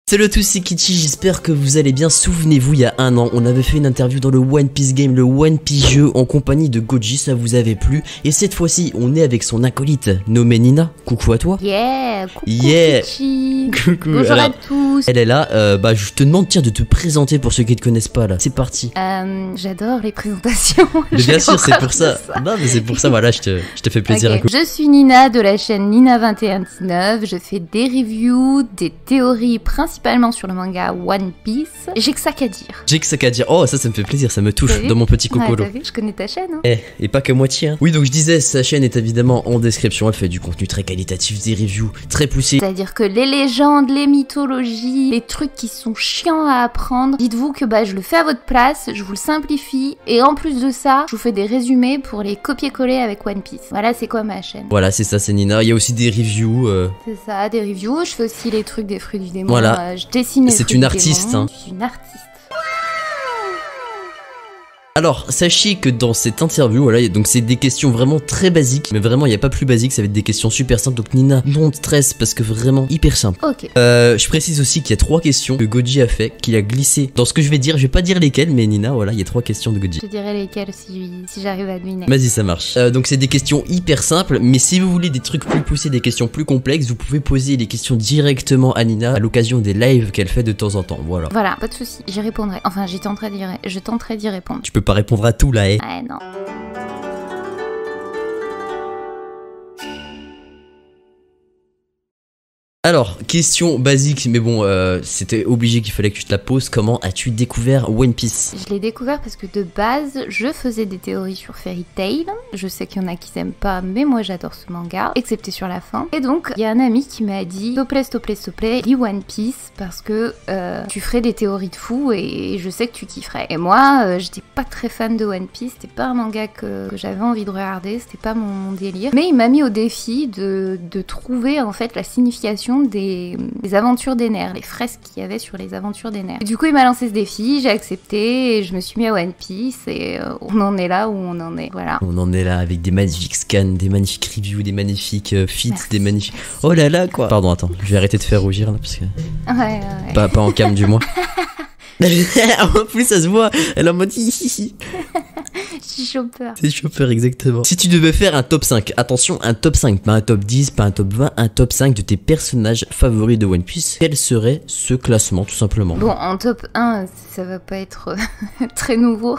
Salut à tous, c'est Kitty, j'espère que vous allez bien. Souvenez-vous, il y a un an, on avait fait une interview dans le One Piece Game, le One Piece jeu, en compagnie de Goji, ça vous avait plu. Et cette fois-ci, on est avec son acolyte, nommé Nina. Coucou à toi. Yeah, coucou Yeah. Kitty. Coucou. Bonjour Alors, à tous. elle est là, je te demande tiens de te présenter pour ceux qui ne te connaissent pas là. C'est parti. J'adore les présentations. Mais bien sûr, c'est pour ça. ça. Non mais c'est pour ça, voilà, je te fais plaisir. Ok. Je suis Nina de la chaîne Nina2119. Je fais des reviews, des théories principalement sur le manga One Piece. J'ai que ça qu'à dire. J'ai que ça qu'à dire. Oh, ça me fait plaisir, ça me touche T'as vu dans mon petit Ouais, cocolo. t'as vu, je connais ta chaîne. Hein. Et pas que moitié. Hein. Oui, donc je disais, sa chaîne est évidemment en description. Elle fait du contenu très qualitatif, des reviews très poussés. C'est-à-dire que les légendes, les mythologies, les trucs qui sont chiants à apprendre, dites-vous que je le fais à votre place, je vous le simplifie, et en plus de ça, je vous fais des résumés pour les copier-coller avec One Piece. Voilà, c'est quoi ma chaîne. Voilà, c'est ça, c'est Nina. Il y a aussi des reviews. C'est ça, des reviews, je fais aussi les trucs des fruits du démon. Voilà. Je dessine les C'est fruits une du artiste, démon. hein. Je suis une artiste. Alors, sachez que dans cette interview, voilà, donc c'est des questions vraiment très basiques, mais vraiment, il n'y a pas plus basique, ça va être des questions super simples. Donc Nina, non de stress, parce que vraiment hyper simple. Ok. Je précise aussi qu'il y a 3 questions que Goji a fait, qu'il a glissé dans ce que je vais dire. Je vais pas dire lesquelles, mais Nina, voilà, il y a 3 questions de Goji. Je dirais lesquelles si j'arrive à deviner. Vas-y, ça marche. Donc c'est des questions hyper simples, mais si vous voulez des trucs plus poussés, des questions plus complexes, vous pouvez poser les questions directement à Nina à l'occasion des lives qu'elle fait de temps en temps. Voilà. Voilà, pas de soucis, j'y répondrai. Enfin, je tenterai d'y répondre. Tu peux pas répondre à tout là, eh. Ouais, non. Alors, question basique, mais bon, c'était obligé qu'il fallait que tu te la poses. Comment as-tu découvert One Piece? Je l'ai découvert parce que de base, je faisais des théories sur Fairy Tail. Je sais qu'il y en a qui n'aiment pas, mais moi j'adore ce manga, excepté sur la fin. Et donc, il y a un ami qui m'a dit s'il te plaît, lis One Piece parce que tu ferais des théories de fou et je sais que tu kifferais. Et moi, j'étais pas très fan de One Piece, c'était pas un manga que j'avais envie de regarder, c'était pas mon délire. Mais il m'a mis au défi de trouver en fait la signification des aventures des nerfs, les fresques qu'il y avait sur les aventures des nerfs. Et du coup, il m'a lancé ce défi, j'ai accepté et je me suis mis à One Piece et on en est là où on en est, voilà. On en est là avec des magnifiques scans, des magnifiques reviews, des magnifiques feats, Merci. des magnifiques... Oh là là, quoi. Pardon, attends, je vais arrêter de faire rougir là, parce que... Ouais. Pas en cam du moins. En plus, ça se voit, elle est en mode hihihi. Je suis chopper. C'est chopper, exactement. Si tu devais faire un top 5, attention, un top 5, pas un top 10, pas un top 20, un top 5 de tes personnages favoris de One Piece, quel serait ce classement, tout simplement? Bon, en top 1, ça va pas être très nouveau.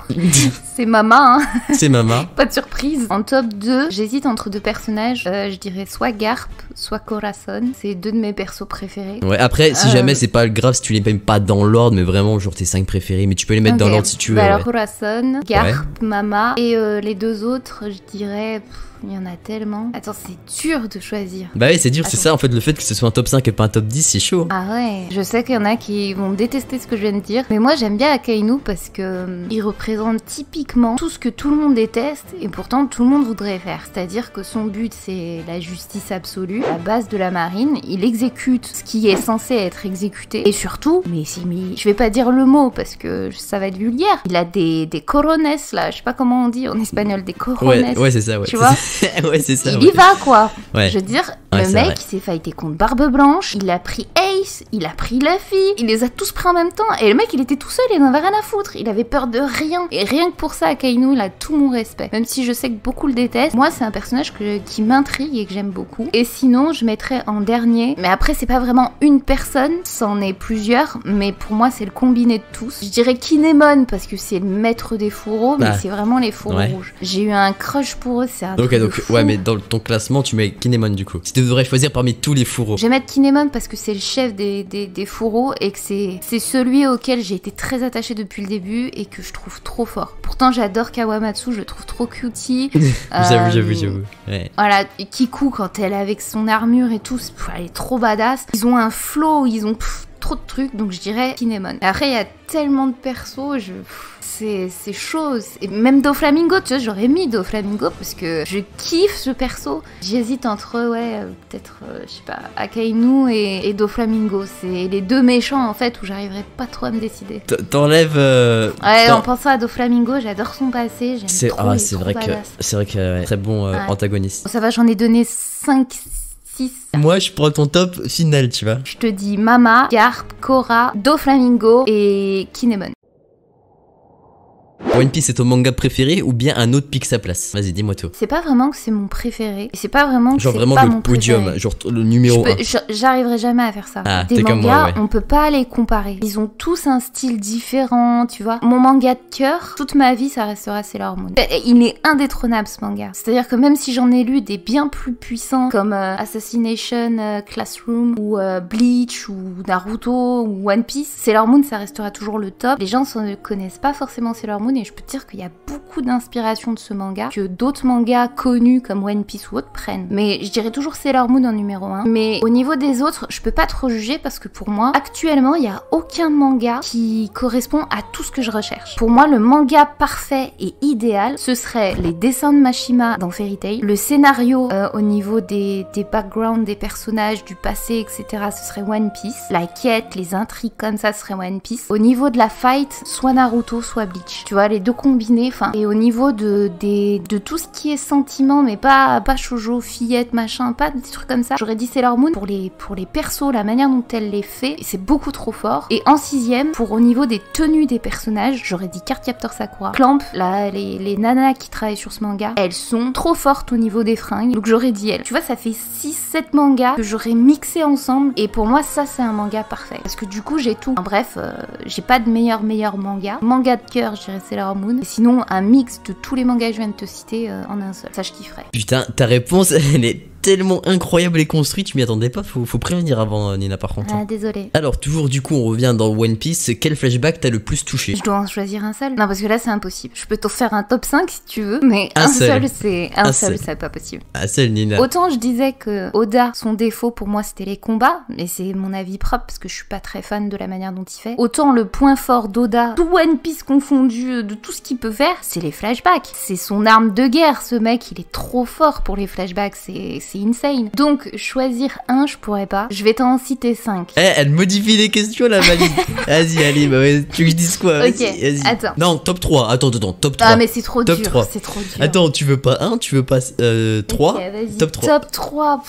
C'est Mama, hein. C'est Mama. Pas de surprise. En top 2, j'hésite entre 2 personnages. Je dirais soit Garp, soit Corazon. C'est 2 de mes persos préférés. Ouais, après, si jamais c'est pas grave, si tu les mets pas dans l'ordre, mais vraiment, genre tes 5 préférés, mais tu peux les mettre dans Ok. l'ordre si tu veux. Bah alors Ouais. Corazon, Garp, Mama et les 2 autres, je dirais... il y en a tellement. Attends, c'est dur de choisir. Bah ouais, c'est dur, c'est Attends. ça en fait, le fait que ce soit un top 5 et pas un top 10, c'est chaud. Ah ouais, je sais qu'il y en a qui vont détester ce que je viens de dire, mais moi j'aime bien Akainu parce que il représente typiquement tout ce que tout le monde déteste et pourtant tout le monde voudrait faire. C'est-à-dire que son but c'est la justice absolue, la base de la marine, il exécute ce qui est censé être exécuté et surtout, mais je vais pas dire le mot parce que ça va être vulgaire, il a des corones là, je sais pas comment on dit en espagnol, des corones. Ouais, c'est ça, ouais. Tu vois Ouais, c'est ça. Il ouais. y va quoi. Ouais. Je veux dire, Ouais, le c'est mec vrai. il s'est fighté contre Barbe Blanche, il a pris Ace, il a pris Luffy, il les a tous pris en même temps et le mec il était tout seul, il en avait rien à foutre, il avait peur de rien et rien que pour ça Akainu il a tout mon respect. Même si je sais que beaucoup le détestent, moi c'est un personnage qui m'intrigue et que j'aime beaucoup. Et sinon je mettrais en dernier, mais après c'est pas vraiment une personne, c'en est plusieurs, mais pour moi c'est le combiné de tous. Je dirais Kinemon parce que c'est le maître des fourreaux, mais Ah. c'est vraiment les fourreaux Ouais. rouges. J'ai eu un crush pour eux, c'est un Ok, truc de donc, fou. ouais, mais dans ton classement, tu mets Kinemon du coup. Si tu devrais choisir parmi tous les fourreaux. Je vais mettre Kinemon parce que c'est le chef des fourreaux et que c'est celui auquel j'ai été très attachée depuis le début et que je trouve trop fort. Pourtant j'adore Kawamatsu, je le trouve trop cutie. J'avoue. Ouais. Voilà, Kiku quand elle est avec son armure et tout, elle est trop badass. Ils ont un flow, ils ont trop de trucs, donc je dirais Kinemon. Après il y a tellement de persos, c'est chaud. Et même Doflamingo, tu vois, j'aurais mis Doflamingo parce que je kiffe ce perso. J'hésite entre, peut-être, je sais pas, Akainu et Doflamingo. C'est les 2 méchants, en fait, où j'arriverais pas trop à me décider. T'enlèves. Ouais, en pensant à Doflamingo, j'adore son passé, j'aime trop, il est c'est trop vrai badass. que très bon Ouais. antagoniste. Ça va, j'en ai donné 5, 6. Moi, je prends ton top final, tu vois. Je te dis Mama, Garp, Korra, Doflamingo et Kinemon. One Piece est ton manga préféré ou bien un autre pique sa place? Vas-y, dis-moi tout. C'est pas vraiment que c'est mon préféré. Et c'est pas vraiment que genre c'est vraiment pas le mon podium, préféré. genre le numéro 1. J'arriverai jamais à faire ça. Ah, des t'es mangas, comme moi, ouais. on peut pas les comparer. Ils ont tous un style différent, tu vois. Mon manga de cœur, toute ma vie, ça restera Sailor Moon. Il est indétrônable, ce manga. C'est-à-dire que même si j'en ai lu des bien plus puissants, comme Assassination Classroom, ou Bleach, ou Naruto, ou One Piece, Sailor Moon, ça restera toujours le top. Les gens ne connaissent pas forcément Sailor Moon, et je peux te dire qu'il y a beaucoup d'inspiration de ce manga que d'autres mangas connus comme One Piece ou autres prennent. Mais je dirais toujours Sailor Moon en numéro 1. Mais au niveau des autres, je peux pas trop juger parce que pour moi, actuellement, il y a aucun manga qui correspond à tout ce que je recherche. Pour moi, le manga parfait et idéal, ce serait les dessins de Mashima dans Fairy Tail, le scénario au niveau des backgrounds, des personnages, du passé, etc. Ce serait One Piece. La quête, les intrigues comme ça, ce serait One Piece. Au niveau de la fight, soit Naruto, soit Bleach. Tu vois, les deux combinés. Enfin, et au niveau de tout ce qui est sentiment, mais pas shoujo, fillette, machin, pas des trucs comme ça, j'aurais dit Sailor Moon pour les persos, la manière dont elle les fait, c'est beaucoup trop fort. Et en 6ème, pour au niveau des tenues des personnages, j'aurais dit Cardcaptor Sakura. Clamp, là, les nanas qui travaillent sur ce manga, elles sont trop fortes au niveau des fringues, donc j'aurais dit elle. Tu vois, ça fait 6-7 mangas que j'aurais mixé ensemble, et pour moi, ça, c'est un manga parfait. Parce que du coup, j'ai tout. En bref, j'ai pas de meilleur manga. Manga de cœur, je dirais Sailor Moon. Et sinon, un mix de tous les mangas que je viens de te citer en un seul. Ça, je kifferais. Putain, ta réponse, elle est tellement incroyable et construite, je m'y attendais pas, faut prévenir avant, Nina, par contre. Ah, désolé. Alors, toujours du coup, on revient dans One Piece, quel flashback t'as le plus touché? Je dois en choisir un seul? Non, parce que là, c'est impossible. Je peux t'en faire un top 5 si tu veux, mais un seul, c'est pas possible. Un seul, Nina. Autant je disais que Oda, son défaut pour moi, c'était les combats, mais c'est mon avis propre, parce que je suis pas très fan de la manière dont il fait. Autant le point fort d'Oda, tout One Piece confondu, de tout ce qu'il peut faire, c'est les flashbacks. C'est son arme de guerre, ce mec, il est trop fort pour les flashbacks, c'est insane. Donc, choisir un, je pourrais pas. Je vais t'en citer 5. Elle modifie les questions, la valide. Vas-y, allez, bah ouais, tu veux que je dise quoi? Ok, attends. Non, top 3, attends, top 3. Ah, mais c'est trop top dur, 3. c'est trop dur. Attends, tu veux pas 1, tu veux pas 3? Ok, vas-y. Top 3. Top 3.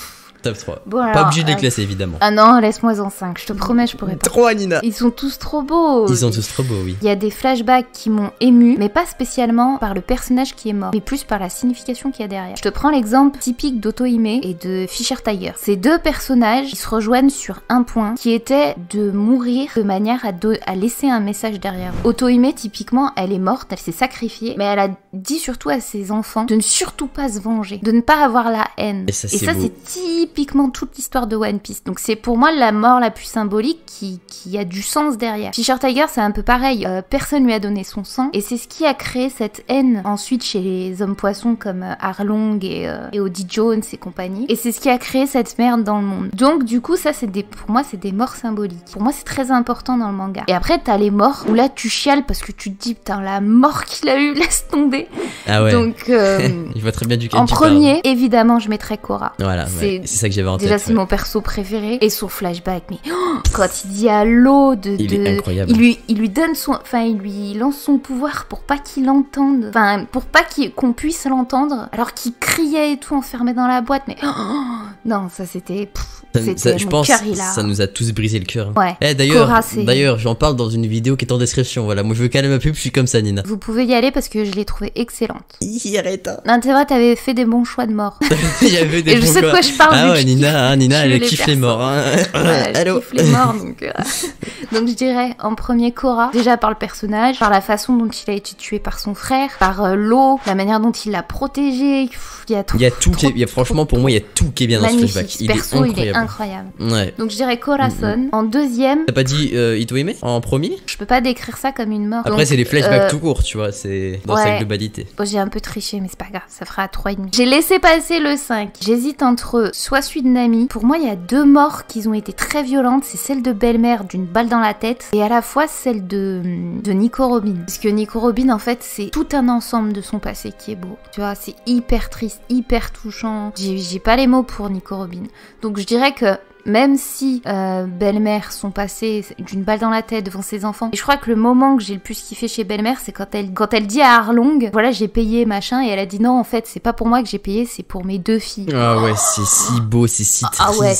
Top 3. Bon, alors, pas obligé de les classer, évidemment. Ah non, laisse-moi en 5, je te promets, je pourrais pas. 3, Nina. Ils sont tous trop beaux. Ils sont tous trop beaux, oui. Il y a des flashbacks qui m'ont ému, mais pas spécialement par le personnage qui est mort, mais plus par la signification qu'il y a derrière. Je te prends l'exemple typique d'Otohime et de Fisher Tiger. Ces deux personnages, ils se rejoignent sur un point, qui était de mourir de manière à laisser un message derrière. Otohime, typiquement, elle est morte, elle s'est sacrifiée, mais elle a dit surtout à ses enfants de ne surtout pas se venger, de ne pas avoir la haine. Et ça, c'est typiquement toute l'histoire de One Piece. Donc c'est pour moi la mort la plus symbolique qui a du sens derrière. Fisher Tiger, c'est un peu pareil. Personne lui a donné son sang et c'est ce qui a créé cette haine ensuite chez les hommes poissons comme Arlong et Oddie Jones et compagnie. Et c'est ce qui a créé cette merde dans le monde. Donc du coup ça pour moi c'est des morts symboliques. Pour moi c'est très important dans le manga. Et après t'as les morts où là tu chiales parce que tu te dis putain la mort qu'il a eu laisse tomber. Ah ouais. Donc je vois très bien duquel en tu premier évidemment je mettrais Korra. Voilà, c'est ça que j'avais en tête. Déjà c'est mon perso préféré et son flashback, mais quand il dit à l'eau il est incroyable. Il lui donne il lui lance son pouvoir pour pas qu'il l'entende, enfin pour pas qu'on puisse l'entendre alors qu'il criait et tout enfermé dans la boîte, mais non ça c'était je pense ça nous a tous brisé le cœur. Ouais. D'ailleurs, j'en parle dans une vidéo qui est en description. Voilà, moi je veux calmer ma pub, je suis comme ça, Nina. Vous pouvez y aller parce que je l'ai trouvée excellente. Arrête. Non, c'est vrai, t'avais fait des bons choix de mort. Il y avait des et je sais de quoi je parle. Ah ouais, Nina, elle kiffe les morts. Hein. Ouais, Allô. kiffe les morts, donc je dirais en premier Korra, déjà par le personnage, par la façon dont il a été tué par son frère, par l'eau, la manière dont il l'a protégé. Il y a tout. Franchement, pour moi, il y a tout qui est bien dans ce flashback. Ce perso, il est incroyable. Ouais. Donc je dirais Corazon. En deuxième. T'as pas dit Itohime en premier? Je peux pas décrire ça comme une mort. Après, c'est les flashbacks tout court, tu vois, c'est dans sa globalité. Bon, j'ai un peu triché, mais c'est pas grave, ça fera 3,5. J'ai laissé passer le 5. J'hésite entre soit celui de Nami. Pour moi, il y a deux morts qui ont été très violentes. C'est celle de Belle-Mère d'une balle dans la tête et à la fois celle de Nico Robin. Parce que Nico Robin, en fait, c'est tout un ensemble de son passé qui est beau. Tu vois, c'est hyper triste, hyper touchant. J'ai pas les mots pour Nico Robin. Donc je dirais que même si Belle-Mère sont passées d'une balle dans la tête devant ses enfants. Et je crois que le moment que j'ai le plus kiffé chez Belle-Mère, c'est quand elle dit à Arlong, voilà, j'ai payé machin, et elle a dit non, en fait, c'est pas pour moi que j'ai payé, c'est pour mes 2 filles. Ah ouais, c'est si beau, c'est si triste. Ah ouais,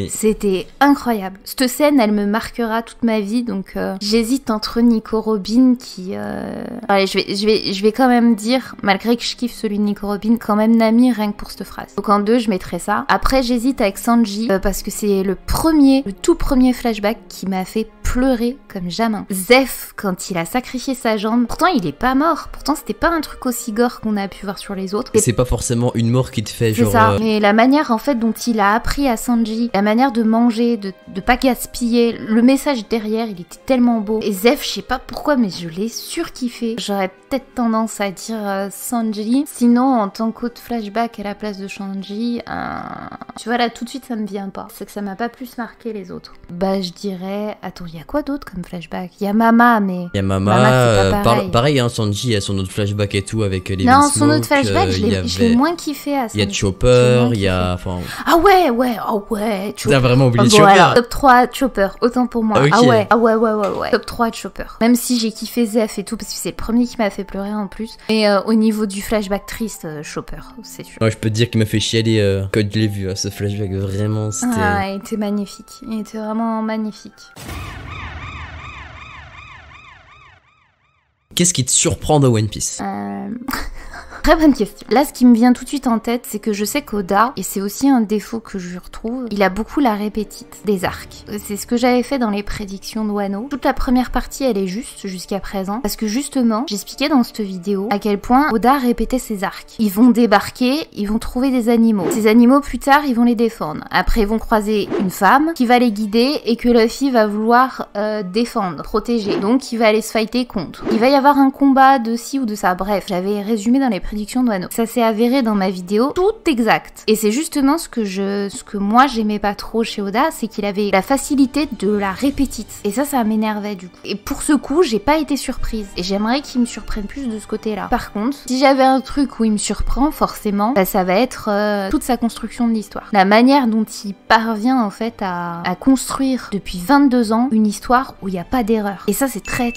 c'était incroyable. Cette scène, elle me marquera toute ma vie, donc j'hésite entre Nico Robin qui... Allez, je vais quand même dire, malgré que je kiffe celui de Nico Robin, quand même Nami, rien que pour cette phrase. Donc en 2, je mettrai ça. Après, j'hésite avec Sanji, parce que c'est le tout premier flashback qui m'a fait pleurer comme jamais. Zef, quand il a sacrifié sa jambe, pourtant il est pas mort, pourtant c'était pas un truc aussi gore qu'on a pu voir sur les autres. C'est pas forcément une mort qui te fait genre... C'est ça, mais la manière en fait dont il a appris à Sanji, la manière de manger, de pas gaspiller, le message derrière, il était tellement beau. Et Zef, je sais pas pourquoi, mais je l'ai surkiffé. J'aurais peut-être tendance à dire Sanji. Sinon, en tant qu'autre flashback à la place de Sanji, tu vois là tout de suite ça me vient pas. C'est que ça m'a pas plus marqué les autres. Bah je dirais... Attends, il y a quoi d'autre comme flashback? Il y a Mama, mais... Il y a Mama, c'est pas pareil hein, Sanji, il y a son autre flashback et tout avec les Non, son autre flashback, je l'ai moins kiffé à Sanji. Il y a Chopper, il y a... Enfin... Ah ouais, Chopper. T'as vraiment oublié bon, Chopper alors, top 3 Chopper, autant pour moi. Okay. Ah ouais. Top 3 Chopper. Même si j'ai kiffé Zef et tout, parce que c'est le premier qui m'a fait pleurer en plus. Et au niveau du flashback triste, Chopper, c'est sûr. Ouais, je peux te dire qu'il m'a fait chialer quand je l'ai vu, ce flashback, vraiment, c'était... Ah, il était magnifique. Il était vraiment magnifique. Qu'est-ce qui te surprend dans One Piece? Très bonne question. Là, ce qui me vient tout de suite en tête, c'est que je sais qu'Oda, et c'est aussi un défaut que je retrouve, il a beaucoup la répétite des arcs. C'est ce que j'avais fait dans les prédictions de Wano. Toute la première partie, elle est juste jusqu'à présent, parce que justement, j'expliquais dans cette vidéo à quel point Oda répétait ses arcs. Ils vont débarquer, ils vont trouver des animaux. Ces animaux, plus tard, ils vont les défendre. Après, ils vont croiser une femme qui va les guider et que Luffy va vouloir défendre, protéger. Donc, il va aller se fighter contre. Il va y avoir un combat de ci ou de ça. Bref, j'avais résumé dans les prédictions de Wano. Ça s'est avéré dans ma vidéo tout exact. Et c'est justement ce que moi j'aimais pas trop chez Oda, c'est qu'il avait la facilité de la répétite. Et ça m'énervait du coup. Et pour ce coup, j'ai pas été surprise. Et j'aimerais qu'il me surprenne plus de ce côté-là. Par contre, si j'avais un truc où il me surprend, forcément, bah, ça va être toute sa construction de l'histoire. La manière dont il parvient en fait à construire depuis 22 ans une histoire où il n'y a pas d'erreur. Et ça, c'est très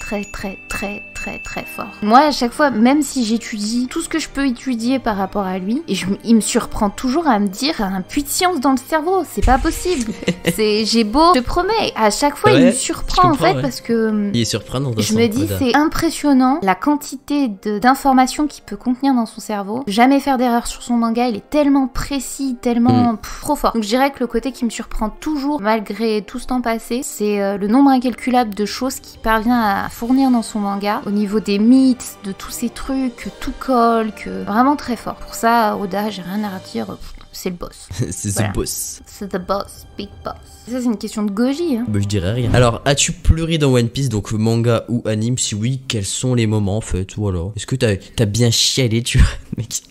fort. Moi, à chaque fois, même si j'étudie tout ce que je peux étudier par rapport à lui, et il me surprend toujours à me dire un puits de science dans le cerveau, c'est pas possible. J'ai beau, je te promets, à chaque fois il me surprend en fait parce que il est surprenant dans je me dis c'est impressionnant la quantité d'informations qu'il peut contenir dans son cerveau. Jamais faire d'erreur sur son manga, il est tellement précis, tellement trop fort. Donc je dirais que le côté qui me surprend toujours malgré tout ce temps passé, c'est le nombre incalculable de choses qu'il parvient à fournir dans son manga au niveau des mythes, de tous ces trucs, que tout colle, que vraiment très fort. Pour ça, Oda, j'ai rien à dire, c'est le boss. C'est voilà. The boss. C'est the boss, big boss. Ça, c'est une question de goji. Hein. Bah, je dirais rien. Alors, as-tu pleuré dans One Piece, donc manga ou anime? Si oui, quels sont les moments en fait? Voilà. Est-ce que t'as bien chialé, tu vois, mec?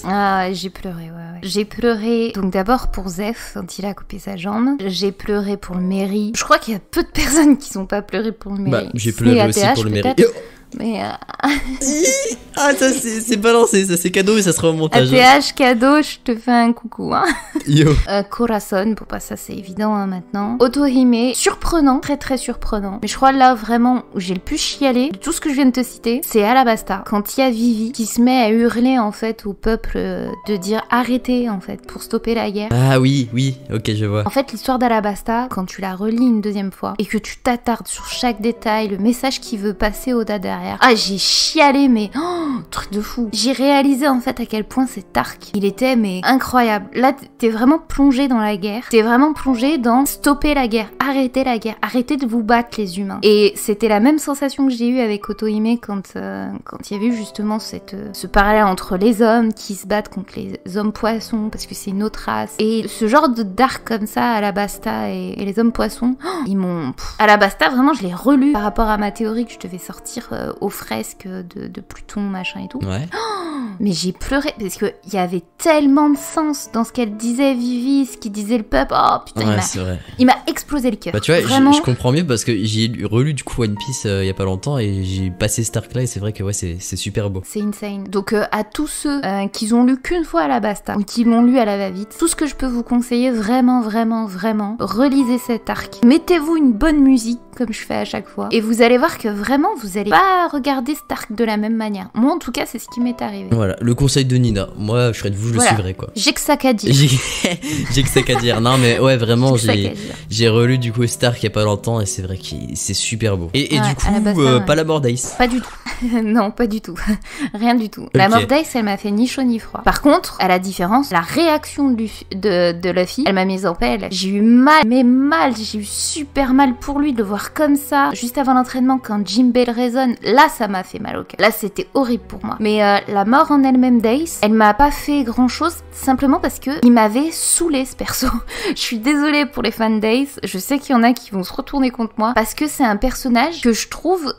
Ah, j'ai pleuré, ouais. J'ai pleuré, donc d'abord pour Zef, quand il a coupé sa jambe. J'ai pleuré pour le Mary. Je crois qu'il y a peu de personnes qui sont pas pleurées pour le Mary. Bah, j'ai pleuré aussi pour le Mary. Mais ah, ça c'est balancé, ça c'est cadeau et ça sera au montage. ATH cadeau, je te fais un coucou hein. Yo. Corazon, pour pas ça c'est évident hein, maintenant. Otohime, surprenant, très surprenant. Mais je crois là vraiment où j'ai le plus chialé de tout ce que je viens de te citer, c'est Alabasta. Quand il y a Vivi qui se met à hurler en fait au peuple de dire arrêtez en fait pour stopper la guerre. Ah oui, ok je vois. En fait l'histoire d'Alabasta, quand tu la relis une deuxième fois et que tu t'attardes sur chaque détail, le message qu'il veut passer Oda derrière. Ah, j'ai chialé, mais truc de fou. J'ai réalisé en fait à quel point cet arc, il était mais incroyable. Là, t'es vraiment plongé dans la guerre. T'es vraiment plongé dans stopper la guerre, arrêter de vous battre les humains. Et c'était la même sensation que j'ai eue avec Otohime quand il y avait eu justement ce parallèle entre les hommes qui se battent contre les hommes poissons parce que c'est une autre race. Et ce genre d'arc comme ça, Alabasta et les hommes poissons, ils m'ont... Alabasta, vraiment, je l'ai relu par rapport à ma théorie que je devais sortir aux fresques de Pluton, machin et tout. Ouais. Mais j'ai pleuré parce qu'il y avait tellement de sens dans ce qu'elle disait, Vivi, ce qu'il disait le peuple. Oh putain, Ouais, c'est vrai. il m'a explosé le cœur. Bah tu vois, Vraiment. je comprends mieux parce que j'ai relu du coup One Piece il y a pas longtemps et j'ai passé cet arc là et c'est vrai que ouais c'est super beau. C'est insane. Donc à tous ceux qui ont lu qu'une fois à la basta ou qui l'ont lu à la va-vite, tout ce que je peux vous conseiller, vraiment, vraiment, vraiment, relisez cet arc. Mettez-vous une bonne musique comme je fais à chaque fois et vous allez voir que vraiment vous allez pas regarder cet arc de la même manière. Moi en tout cas c'est ce qui m'est arrivé. Voilà, le conseil de Nina. Moi je serais de vous, je le suivrai quoi. J'ai que ça qu'à dire. J'ai que ça qu'à dire. Non mais ouais vraiment J'ai que ça qu'à dire. j'ai relu du coup Stark il y a pas longtemps et c'est vrai que c'est super beau. Et Ouais, du coup à la basta, pas la mort d'Ace. Pas du tout. Non, pas du tout. Rien du tout. La mort d'Ace, elle m'a fait ni chaud ni froid. Par contre, à la différence, la réaction de Luffy, elle m'a mise en pelle. J'ai eu mal, mais mal. J'ai eu super mal pour lui de le voir comme ça. Juste avant l'entraînement, quand Jinbei résonne, là, ça m'a fait mal au cœur. Là, c'était horrible pour moi. Mais la mort en elle-même d'Ace, elle m'a pas fait grand-chose, simplement parce que il m'avait saoulé ce perso. Je suis désolée pour les fans d'Ace. Je sais qu'il y en a qui vont se retourner contre moi parce que c'est un personnage que je trouve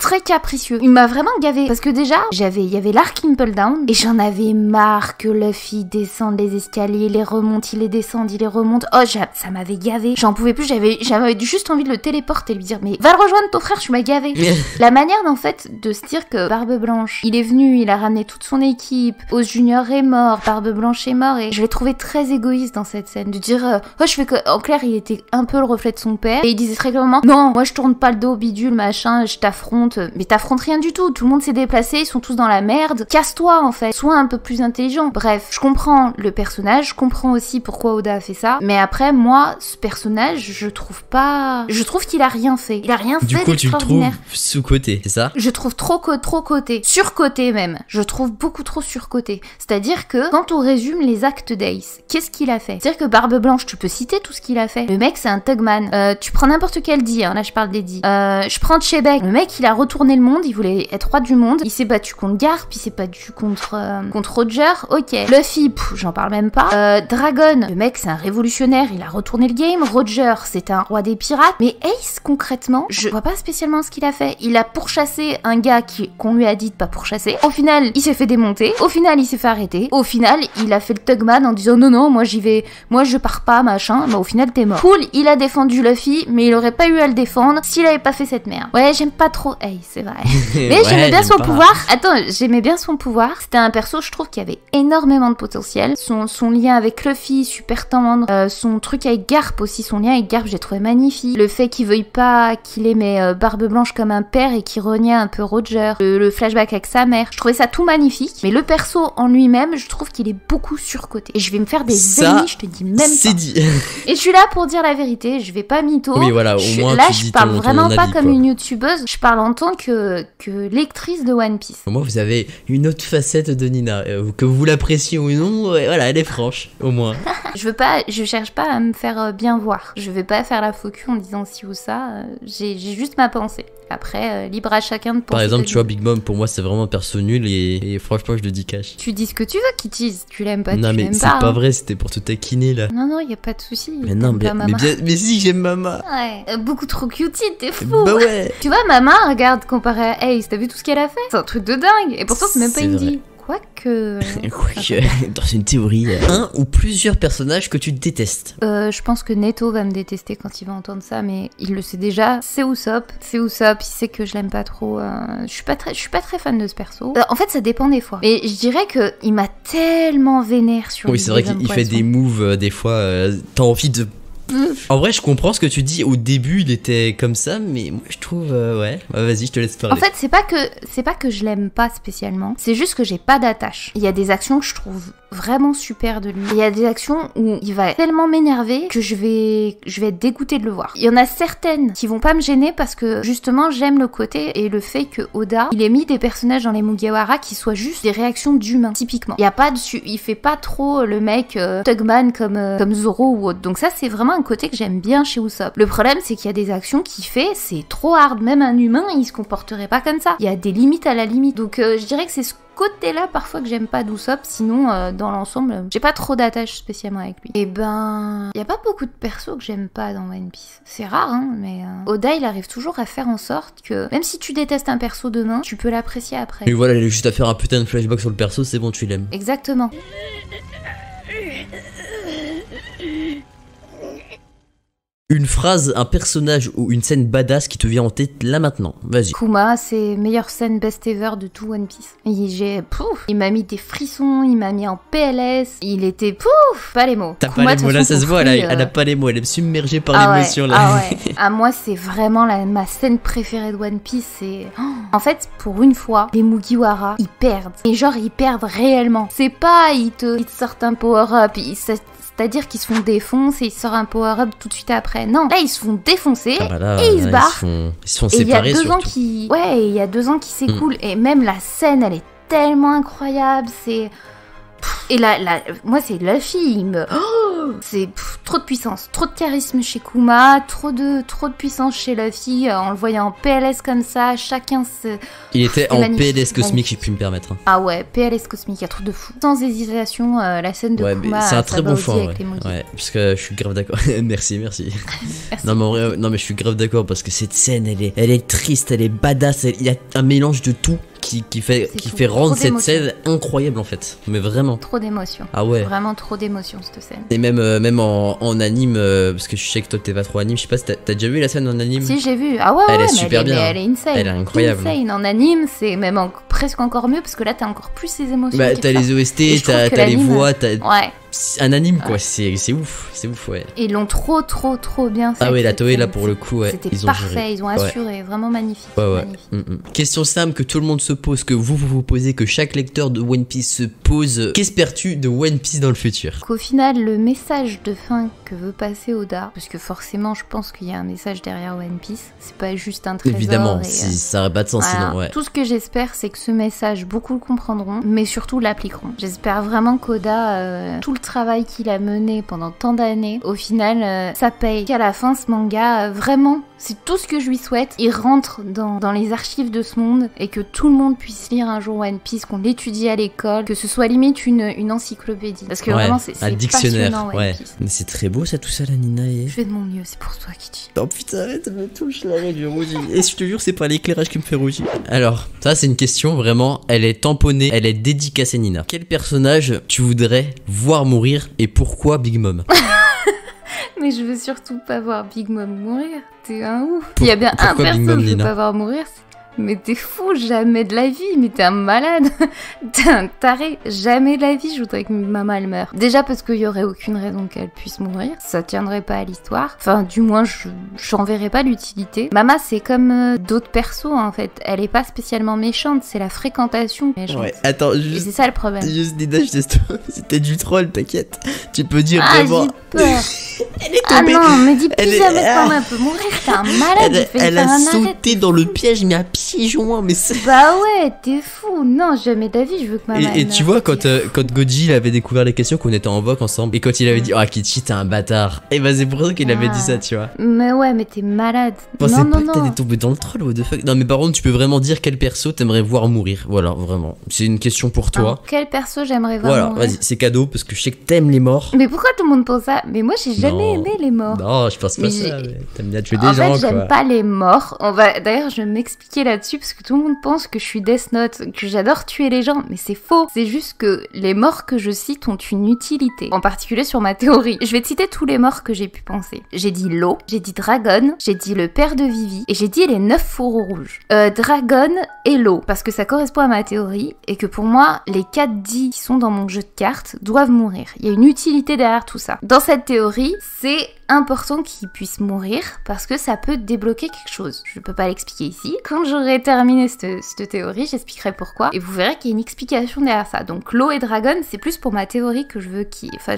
très capricieux. Il m'a vraiment gavé parce que déjà, il y avait l'arc Impel Down et j'en avais marre que Luffy descende les escaliers, il les remonte, il les descend, il les remonte. Oh, ça m'avait gavé. J'en pouvais plus. J'avais juste envie de le téléporter et lui dire mais va le rejoindre ton frère, je m'ai gavé. La manière en fait de se dire que Barbe Blanche, il est venu, il a ramené toute son équipe, Oz Junior est mort, Barbe Blanche est mort et je l'ai trouvé très égoïste dans cette scène de dire oh je fais que en clair il était un peu le reflet de son père et il disait très clairement non moi je tourne pas le dos bidule machin, je t'affronte, mais t'affrontes rien du tout, tout le monde s'est déplacé, ils sont tous dans la merde, casse-toi en fait, sois un peu plus intelligent. Bref, je comprends le personnage, je comprends aussi pourquoi Oda a fait ça, mais après moi ce personnage je trouve qu'il a rien fait, il a rien du fait coup tu le trouves d'extraordinaire. sous-côté, c'est ça? Je trouve trop côté, surcoté même. Je trouve beaucoup trop surcoté. C'est-à-dire que quand on résume les actes d'Ace, qu'est-ce qu'il a fait? C'est-à-dire que Barbe Blanche, tu peux citer tout ce qu'il a fait. Le mec, c'est un thugman. Tu prends n'importe quel dit, hein, là je parle des dits. Je prends Chebek. Le mec, il a retourné le monde, il voulait être roi du monde. Il s'est battu contre Garp, il s'est battu contre Roger. Ok. Luffy, j'en parle même pas. Dragon, le mec, c'est un révolutionnaire, il a retourné le game. Roger, c'est un roi des pirates. Mais Ace, concrètement, je vois pas spécialement ce qu'il a fait. Il a pourchassé un gars qu'on lui a dit de pas pourchasser. Au final, il s'est fait démonter. Au final, il s'est fait arrêter. Au final, il a fait le thugman en disant non, moi j'y vais, moi je pars pas, machin. Bah au final, t'es mort. Cool, il a défendu Luffy, mais il aurait pas eu à le défendre s'il avait pas fait cette merde. Ouais, j'aime pas trop Ace, c'est vrai. Mais Ouais, j'aimais bien j'aime son pas. pouvoir. Attends, j'aimais bien son pouvoir. C'était un perso, je trouve, qui avait énormément de potentiel. Son lien avec Luffy, super tendre. Son truc avec Garp aussi, son lien avec Garp, j'ai trouvé magnifique. Le fait qu'il veuille pas qu'il aimait Barbe Blanche comme un père et qu'il renie un peu Roger. Le flashback avec sa mère. Je trouvais ça tout magnifique. Mais le perso en lui-même, je trouve qu'il est beaucoup surcoté. Et je vais me faire des Ça, ennemis, je te dis même pas. C'est dit. Et je suis là pour dire la vérité, je vais pas mytho. Oui, voilà, au moins là, tu je dis parle ton vraiment avis, pas comme quoi. une youtubeuse, je parle en tant que lectrice de One Piece. Au moins vous avez une autre facette de Nina, que vous l'appréciez ou non, voilà, elle est franche, au moins. Je cherche pas à me faire bien voir. Je vais pas faire la faux cul en disant ci ou ça. J'ai juste ma pensée. Après, libre à chacun de penser. Par exemple, de tu lui. vois, Big Mom, pour moi, c'est vraiment un perso nul et franchement, je le dis cash. Tu dis ce que tu veux, Kitty. Si tu l'aimes pas, non, tu mais l'aimes c'est pas. pas hein. vrai, c'était pour te taquiner là. Non, y a pas de souci. Mais non, T'aimes pas mais, Mama. mais si, j'aime Mama. Ouais, beaucoup trop cutie, t'es fou. Bah ouais. Tu vois, Mama, regarde, comparé à Ace, t'as vu tout ce qu'elle a fait? C'est un truc de dingue. Et pourtant, c'est même pas C'est une vrai. dit. Quoique. Quoique, dans une théorie, un ou plusieurs personnages que tu détestes. Je pense que Neto va me détester quand il va entendre ça, mais il le sait déjà. C'est Usopp, il sait que je l'aime pas trop. Je suis pas très fan de ce perso. En fait, ça dépend des fois. Mais je dirais que il m'a tellement vénère sur. Oui, c'est vrai qu'il fait des moves, des fois, t'as envie de... En vrai, je comprends ce que tu dis. Au début, il était comme ça, mais moi, je trouve, ouais. Vas-y, je te laisse parler. En fait, c'est pas que je l'aime pas spécialement. C'est juste que j'ai pas d'attache. Il y a des actions que je trouve vraiment super de lui. Il y a des actions où il va tellement m'énerver que je vais être dégoûtée de le voir. Il y en a certaines qui vont pas me gêner parce que justement j'aime le côté et le fait que Oda il ait mis des personnages dans les Mugiwara qui soient juste des réactions d'humains typiquement. Il y a pas il fait pas trop le mec Tugman comme Zoro ou autre. Donc ça c'est vraiment un côté que j'aime bien chez Usopp. Le problème c'est qu'il y a des actions qu'il fait, c'est trop hard. Même un humain il se comporterait pas comme ça. Il y a des limites à la limite. Donc je dirais que c'est ce côté-là parfois que j'aime pas d'Usopp, sinon dans l'ensemble, j'ai pas trop d'attache spécialement avec lui. Et ben, y a pas beaucoup de persos que j'aime pas dans One Piece. C'est rare, hein, mais Oda il arrive toujours à faire en sorte que même si tu détestes un perso demain, tu peux l'apprécier après. Et voilà, il a juste à faire un putain de flashback sur le perso, c'est bon, tu l'aimes. Exactement. Une phrase, un personnage ou une scène badass qui te vient en tête là maintenant. Vas-y. Kuma, c'est meilleure scène best ever de tout One Piece. Il m'a mis des frissons, il m'a mis en PLS, il était pas les mots. T'as pas les mots là, ça se voit, elle a pas les mots, elle est submergée par l'émotion là. Ah ouais. Ah moi c'est vraiment ma scène préférée de One Piece, c'est... En fait, pour une fois, les Mugiwara, ils perdent. Et genre, ils perdent réellement. C'est pas, ils te sortent un power-up, c'est-à-dire qu'ils se font défoncer et ils sortent un power-up tout de suite après. Non, là ils se font défoncer et ils se barrent. Ils se font séparer surtout. Il y a 2 ans qui s'écoulent et même la scène elle est tellement incroyable, c'est... Et moi c'est Luffy, c'est trop de puissance, trop de charisme chez Kuma, trop de puissance chez Luffy, en le voyant en PLS comme ça, chacun se... Il était en PLS cosmique, j'ai pu me permettre. Ah ouais, PLS cosmique, il y a trop de fou. Sans hésitation, la scène de Kuma, c'est un très bon choix, avec les ouais, parce que je suis grave d'accord. Merci. Non mais en vrai, non mais je suis grave d'accord parce que cette scène, elle est triste, elle est badass, il y a un mélange de tout qui fait rendre cette scène incroyable en fait, mais vraiment. Trop d'émotions. Ah ouais. Vraiment trop d'émotions cette scène. Et même en anime, parce que je sais que toi t'es pas trop anime, je sais pas si t'as déjà vu la scène en anime. Si j'ai vu, ah ouais, elle est super bien. Elle est insane. Elle est incroyable. Insane. En anime, c'est même presque encore mieux parce que là t'as encore plus ces émotions. Bah t'as les OST, t'as les voix, ouais. Un anime quoi, c'est ouf ouais. Et ils l'ont trop bien fait. Ah ouais, la Toei là pour le coup, ouais. C'était parfait, ils ont assuré, vraiment magnifique. Ouais. Question simple que tout le monde se pose, que vous posez, que chaque lecteur de One Piece se pose. Qu'espères-tu de One Piece dans le futur? Qu'au final, le message de fin que veut passer Oda, parce que forcément je pense qu'il y a un message derrière One Piece, c'est pas juste un trésor. Évidemment, ça aurait pas de sens sinon, ouais. Tout ce que j'espère, c'est que ce message, beaucoup le comprendront, mais surtout l'appliqueront. J'espère vraiment qu'Oda, tout le travail qu'il a mené pendant tant d'années, au final, ça paye. Qu'à la fin, ce manga, vraiment, c'est tout ce que je lui souhaite. Il rentre dans les archives de ce monde et que tout le monde puisse lire un jour One Piece, qu'on l'étudie à l'école, que ce soit limite une encyclopédie. Parce que vraiment, c'est un dictionnaire, passionnant, One Piece. Mais c'est très beau ça, tout ça, la Nina. Je fais de mon mieux, c'est pour toi qui dis. Oh putain, arrête, ça me touche là, du rougi. Et je te jure, c'est pas l'éclairage qui me fait rougir. Alors, ça, c'est une question vraiment, elle est tamponnée, elle est dédicacée, Nina. Quel personnage tu voudrais voir mourir et pourquoi Big Mom? Mais je veux surtout pas voir Big Mom mourir. T'es un ouf. Il y a bien un perso que je veux pas voir mourir. Mais t'es fou, jamais de la vie, mais t'es un malade. T'es un taré, jamais de la vie je voudrais que maman elle meure. Déjà parce qu'il y aurait aucune raison qu'elle puisse mourir, ça tiendrait pas à l'histoire. Enfin, du moins, j'en verrais pas l'utilité. Mama, c'est comme d'autres persos en fait, elle est pas spécialement méchante, c'est la fréquentation méchante. Ouais, attends, juste... Et c'est ça le problème. Juste Nina, c'était du troll, t'inquiète. Tu peux dire vraiment... j'ai peur. Elle est tombée. Ah non, me dis plus jamais que maman peut mourir, t'es un malade. Elle a sauté dans le piège, mais à pieds joints, mais c'est... Bah ouais, t'es fou. Non, jamais d'avis, je veux que maman... Et tu vois, quand Goji il avait découvert les questions, qu'on était en voc ensemble, et quand il avait dit « Ah, Kichi, t'es un bâtard », et bah c'est pour ça qu'il avait dit ça, tu vois. Mais ouais, mais t'es malade. Bon, c'est pas que t'allais tomber dans le troll, what the fuck. Non, mais par contre, tu peux vraiment dire quel perso t'aimerais voir mourir. Voilà, vraiment. C'est une question pour toi. Alors, quel perso j'aimerais voir mourir? Voilà, vas-y, c'est cadeau, parce que je sais que t'aimes les morts. Mais pourquoi tout le monde pense ça? Mais moi, j'ai jamais aimé les morts. Non, je pense pas ça, mais t'aimes bien tuer des gens, En fait, j'aime pas les morts. D'ailleurs, je vais m'expliquer là-dessus, parce que tout le monde pense que je suis Death Note, que j'adore tuer les gens, mais c'est faux. C'est juste que les morts que je cite ont une utilité, en particulier sur ma théorie. Je vais te citer tous les morts que j'ai pu penser. J'ai dit Law, j'ai dit Dragon, j'ai dit le père de Vivi, et j'ai dit les 9 fourreaux rouges. Dragon et Law, parce que ça correspond à ma théorie, et que pour moi, les 4 dits qui sont dans mon jeu de cartes doivent mourir. Il y a une utilité derrière tout ça. Dans cette théorie, c'est important qu'ils puissent mourir parce que ça peut débloquer quelque chose. Je peux pas l'expliquer ici. Quand j'aurai terminé cette théorie, j'expliquerai pourquoi et vous verrez qu'il y a une explication derrière ça. Donc Law et Dragon, c'est plus pour ma théorie que je veux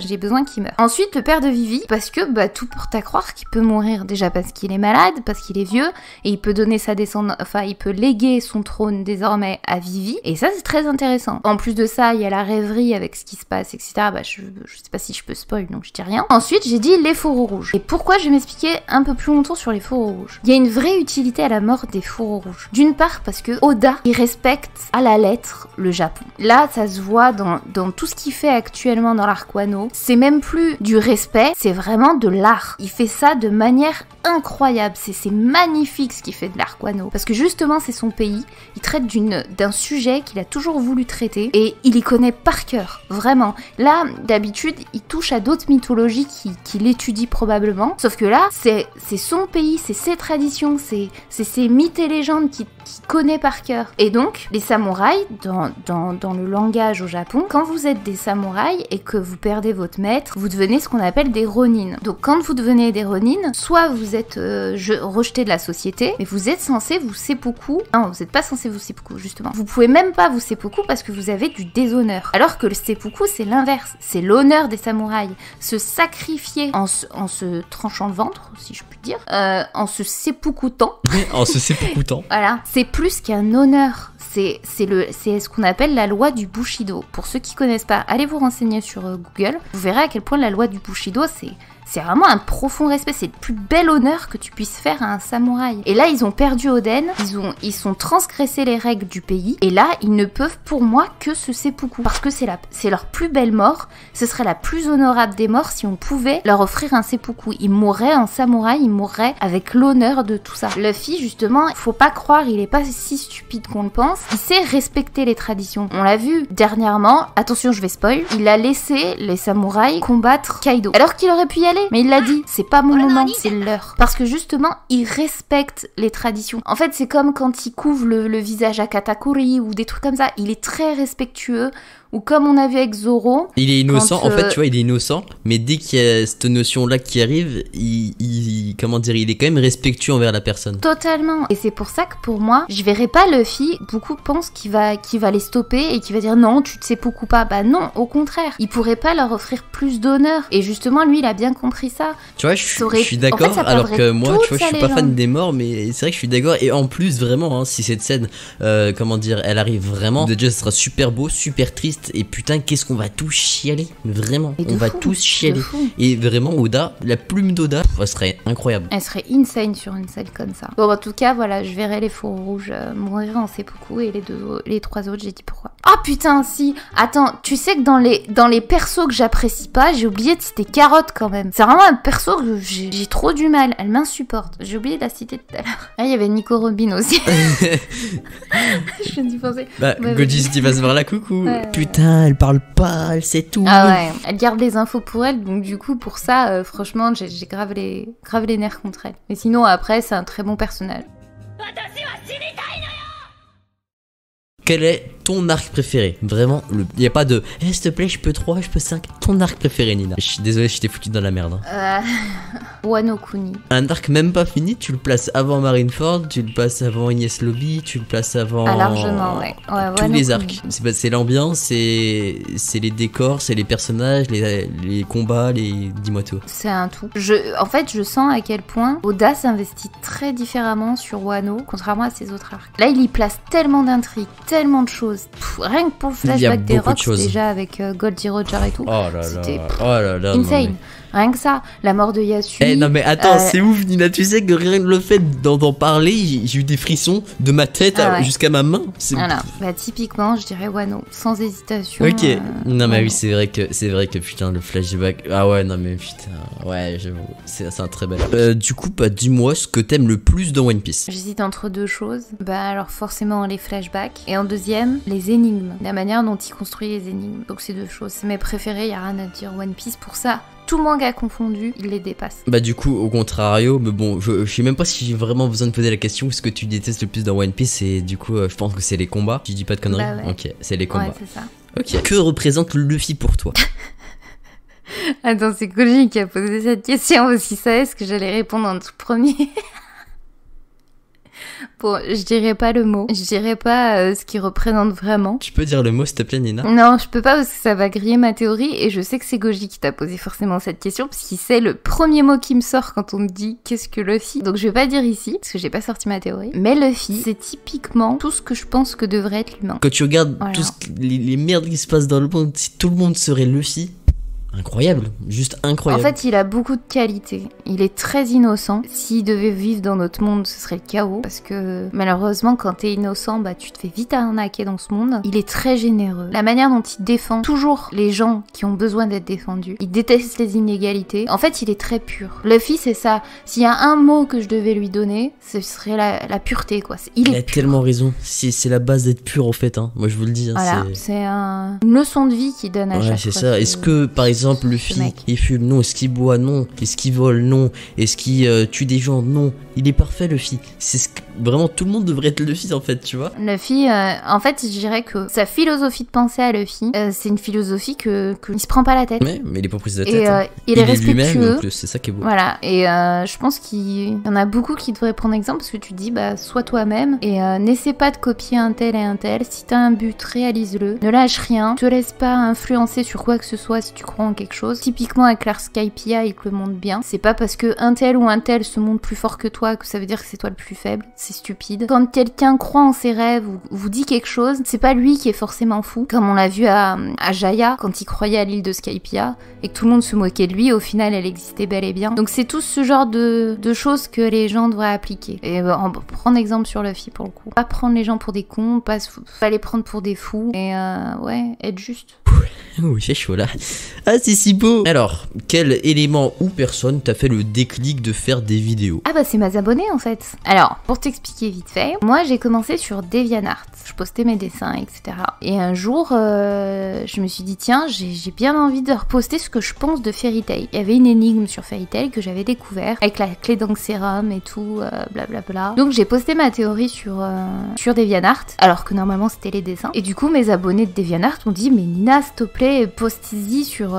j'ai besoin qu'il meure. Ensuite, le père de Vivi, parce que tout porte à croire qu'il peut mourir déjà parce qu'il est malade, parce qu'il est vieux et il peut donner sa descendance, enfin il peut léguer son trône désormais à Vivi et ça c'est très intéressant. En plus de ça, il y a la rêverie avec ce qui se passe, etc. Je sais pas si je peux spoil donc je dis rien. Ensuite, j'ai dit les fourreaux rouges. rouges. Et pourquoi je vais m'expliquer un peu plus longtemps sur les fourreaux rouges. Il y a une vraie utilité à la mort des fourreaux rouges. D'une part parce que Oda, il respecte à la lettre le Japon. Là, ça se voit dans tout ce qu'il fait actuellement dans l'arc Wano. C'est même plus du respect, c'est vraiment de l'art. Il fait ça de manière incroyable. C'est magnifique ce qu'il fait de l'arc Wano. Parce que justement, c'est son pays. Il traite d'un sujet qu'il a toujours voulu traiter et il y connaît par cœur. Vraiment. Là, d'habitude, il touche à d'autres mythologies qu'il étudie probablement. Sauf que là, c'est son pays, c'est ses traditions, c'est ses mythes et légendes qu'il connaît par cœur. Et donc, les samouraïs, dans le langage au Japon, quand vous êtes des samouraïs et que vous perdez votre maître, vous devenez ce qu'on appelle des ronin. Donc quand vous devenez des ronin, soit vous êtes rejeté de la société, mais vous êtes censé vous seppuku. Non, vous n'êtes pas censé vous seppuku, justement. Vous pouvez même pas vous seppuku parce que vous avez du déshonneur. Alors que le seppuku, c'est l'inverse. C'est l'honneur des samouraïs. Se sacrifier en se tranchant le ventre, si je puis dire, en se seppukutant. En se seppukutant. Voilà. C'est plus qu'un honneur. C'est ce qu'on appelle la loi du Bushido. Pour ceux qui connaissent pas, allez vous renseigner sur Google. Vous verrez à quel point la loi du Bushido, c'est vraiment un profond respect. C'est le plus bel honneur que tu puisses faire à un samouraï. Et là, ils ont perdu Oden. Ils sont transgressé les règles du pays. Et là, ils ne peuvent pour moi que se seppuku. Parce que c'est leur plus belle mort. Ce serait la plus honorable des morts si on pouvait leur offrir un seppuku. Ils mourraient en samouraï. Ils mourraient avec l'honneur de tout ça. Luffy, justement, faut pas croire, il est pas si stupide qu'on le pense. Il sait respecter les traditions. On l'a vu dernièrement. Attention, je vais spoil. Il a laissé les samouraïs combattre Kaido. Alors qu'il aurait pu y aller. Mais il l'a dit, c'est pas mon moment, c'est leur. Parce que justement, il respecte les traditions. En fait, c'est comme quand il couvre le visage à Katakuri ou des trucs comme ça. Il est très respectueux. Ou comme on a vu avec Zoro. Il est innocent, en fait, tu vois, il est innocent, mais dès qu'il y a cette notion-là qui arrive, comment dire, il est quand même respectueux envers la personne. Totalement. Et c'est pour ça que pour moi, je verrai pas Luffy. Beaucoup pensent qu'il va les stopper et qu'il va dire non, tu te sais beaucoup pas. Bah non, au contraire. Il pourrait pas leur offrir plus d'honneur. Et justement, lui, il a bien compris ça. Tu vois, je suis d'accord, en fait, alors que moi, tu vois, je suis pas fan des morts, mais c'est vrai que je suis d'accord. Et en plus, vraiment, hein, si cette scène, comment dire, elle arrive vraiment, déjà, ce sera super beau, super triste. Et putain, qu'est-ce qu'on va tous chialer. Vraiment, on va tous chialer. Et vraiment, Oda, la plume d'Oda, elle serait incroyable. Elle serait insane sur une scène comme ça. Bon, en tout cas, voilà, je verrai les fourreaux rouges mourir en seppuku et les trois autres, j'ai dit pourquoi. Oh putain, si. Attends, tu sais que dans les persos que j'apprécie pas, j'ai oublié de citer Carotte quand même. C'est vraiment un perso que j'ai trop du mal. Elle m'insupporte. J'ai oublié de la citer tout à l'heure. Ah, il y avait Nico Robin aussi. Je viens d'y penser. Bah, Goji, tu vas se voir la coucou. Ouais. Putain, elle parle pas, elle sait tout. Ah ouais, elle garde les infos pour elle, donc du coup, pour ça, franchement, j'ai grave les nerfs contre elle. Mais sinon, après, c'est un très bon personnage. Quel est ton arc préféré? Vraiment, il n'y a pas de s'il te plaît, je peux 3, je peux 5. Ton arc préféré, Nina. Je suis désolé, je t'ai foutu dans la merde. Wano Kuni. Un arc même pas fini, tu le places avant Marineford, tu le places avant Enies Lobby, tu le places avant. Ah, largement, ouais. Tous Wano les arcs. C'est l'ambiance, c'est les décors, c'est les personnages, les combats, dis-moi tout. C'est un tout. En fait, je sens à quel point Oda s'investit très différemment sur Wano, contrairement à ses autres arcs. Là, il y place tellement d'intrigues, tellement de choses. Rien que pour le flashback des Rocks, déjà avec Goldie Roger et tout. Oh là là. Insane. Rien que ça, la mort de Yasui. Eh non mais attends, c'est ouf Nina, tu sais que rien que le fait d'en parler, j'ai eu des frissons de ma tête jusqu'à ma main. Voilà, bah typiquement, je dirais Wano, sans hésitation. Ok, non mais oui, c'est vrai que putain, le flashback, ah ouais, non mais putain, ouais, j'avoue, c'est un très bel. Du coup, bah dis-moi ce que t'aimes le plus dans One Piece. J'hésite entre deux choses, bah alors forcément les flashbacks, et en deuxième, les énigmes, la manière dont il construit les énigmes. Donc c'est deux choses, c'est mes préférés, y a rien à dire. One Piece pour ça. Tout manga confondu, il les dépasse. Bah du coup, au contrario, mais bon, je sais même pas si j'ai vraiment besoin de poser la question. Ce que tu détestes le plus dans One Piece, et du coup, je pense que c'est les combats. Je dis pas de conneries. Bah ouais. Ok, c'est les combats. Ouais, c'est ça. Ok. Que représente Luffy pour toi? Attends, c'est Koji qui a posé cette question parce qu'il savait ce que j'allais répondre en tout premier. Bon, je dirais pas le mot. Je dirais pas ce qu'il représente vraiment. Tu peux dire le mot, s'il te plaît, Nina? Non, je peux pas parce que ça va griller ma théorie. Et je sais que c'est Goji qui t'a posé forcément cette question parce qu'il sait le premier mot qui me sort quand on me dit qu'est-ce que Luffy. Donc je vais pas dire ici parce que j'ai pas sorti ma théorie. Mais Luffy, c'est typiquement tout ce que je pense que devrait être l'humain. Quand tu regardes les merdes qui se passent dans le monde, si tout le monde serait Luffy, incroyable, juste En incroyable. fait, il a beaucoup de qualités. Il est très innocent. S'il devait vivre dans notre monde, ce serait le chaos. Parce que malheureusement, quand t'es innocent, bah tu te fais vite arnaquer dans ce monde. Il est très généreux. La manière dont il défend toujours les gens qui ont besoin d'être défendus. Il déteste les inégalités. En fait, il est très pur. Luffy, c'est ça. S'il y a un mot que je devais lui donner, ce serait la pureté, quoi. Il a est pur. tellement raison. C'est la base d'être pur, en fait. Hein. Moi, je vous le dis. Hein, Voilà, c'est une leçon de vie qu'il donne à chaque c'est fois. ça. Est-ce que, par exemple, Luffy, il fume? Non. Est-ce qu'il boit? Non. Est-ce qu'il vole? Non. Est-ce qu'il tue des gens? Non. Il est parfait, Luffy. C'est ce que... Vraiment, tout le monde devrait être Luffy, en fait, tu vois. Luffy, en fait, je dirais que sa philosophie de pensée à Luffy, c'est une philosophie qu'il se prend pas la tête. Ouais, mais il est pas pris de la tête. Et hein. il est respectueux. Donc, c'est ça qui est beau. Voilà, et je pense qu'il y en a beaucoup qui devraient prendre exemple parce que tu dis, bah, sois toi-même et n'essaie pas de copier un tel et un tel. Si t'as un but, réalise-le. Ne lâche rien. Te laisse pas influencer sur quoi que ce soit si tu crois en quelque chose. Typiquement, avec l'Ars Skypiea, il te le montre bien. C'est pas parce que un tel ou un tel se montre plus fort que toi que ça veut dire que c'est toi le plus faible. C'est stupide. Quand quelqu'un croit en ses rêves ou vous dit quelque chose, c'est pas lui qui est forcément fou. Comme on l'a vu à Jaya, quand il croyait à l'île de Skypiea et que tout le monde se moquait de lui, au final, elle existait bel et bien. Donc c'est tout ce genre de choses que les gens devraient appliquer. Et prendre exemple sur Luffy pour le coup. Pas prendre les gens pour des cons, pas les prendre pour des fous. Et ouais, être juste. Oh, j'ai chaud là. Ah, c'est si beau. Alors, quel élément ou personne t'a fait le déclic de faire des vidéos? Ah bah c'est mes abonnés en fait. Alors, pour t'expliquer vite fait, moi j'ai commencé sur DeviantArt. Je postais mes dessins, etc. Et un jour, je me suis dit, tiens, j'ai bien envie de reposter ce que je pense de Fairy Tail. Il y avait une énigme sur Fairy Tail que j'avais découvert, avec la clé d'Anxérum et tout, blablabla. Donc j'ai posté ma théorie sur DeviantArt, alors que normalement c'était les dessins. Et du coup, mes abonnés de DeviantArt ont dit, mais Nina, s'il te plaît, poste-y sur